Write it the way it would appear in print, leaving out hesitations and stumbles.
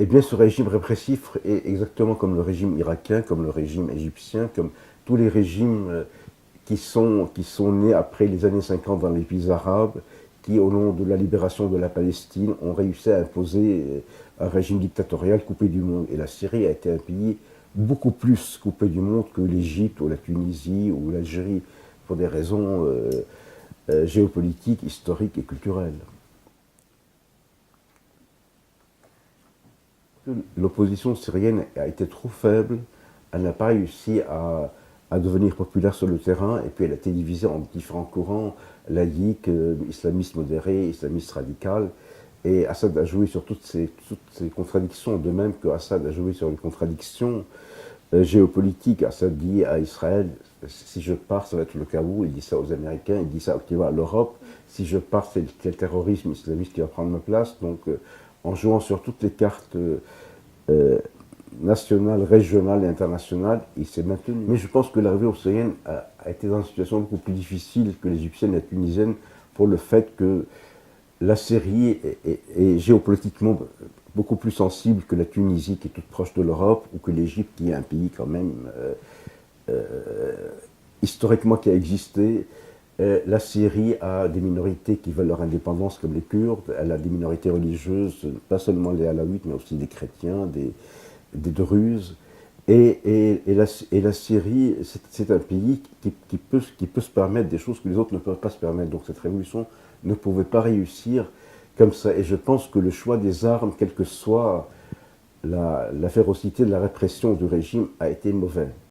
Eh bien, ce régime répressif est exactement comme le régime irakien, comme le régime égyptien, comme tous les régimes qui sont nés après les années 50 dans les pays arabes, qui, au nom de la libération de la Palestine, ont réussi à imposer un régime dictatorial coupé du monde. Et la Syrie a été un pays beaucoup plus coupé du monde que l'Égypte ou la Tunisie ou l'Algérie, pour des raisons géopolitiques, historiques et culturelles. L'opposition syrienne a été trop faible, elle n'a pas réussi à devenir populaire sur le terrain, et puis elle a été divisée en différents courants, laïcs, islamistes modérés, islamistes radicales, et Assad a joué sur toutes ces contradictions, de même que Assad a joué sur les contradictions géopolitiques. Assad dit à Israël, si je pars, ça va être le chaos, il dit ça aux Américains, il dit ça à l'Europe, si je pars, c'est le terrorisme islamiste qui va prendre ma place, donc en jouant sur toutes les cartes euh, nationales, régionales et internationales, il s'est maintenu. Mais je pense que la révolution syrienne a été dans une situation beaucoup plus difficile que l'égyptienne et la tunisienne pour le fait que la Syrie est géopolitiquement beaucoup plus sensible que la Tunisie qui est toute proche de l'Europe ou que l'Égypte qui est un pays quand même historiquement qui a existé. La Syrie a des minorités qui veulent leur indépendance comme les Kurdes, elle a des minorités religieuses, pas seulement les Alaouites mais aussi des chrétiens, des Druzes. Et la Syrie, c'est un pays qui peut se permettre des choses que les autres ne peuvent pas se permettre. Donc cette révolution ne pouvait pas réussir comme ça. Et je pense que le choix des armes, quelle que soit la férocité de la répression du régime, a été mauvais.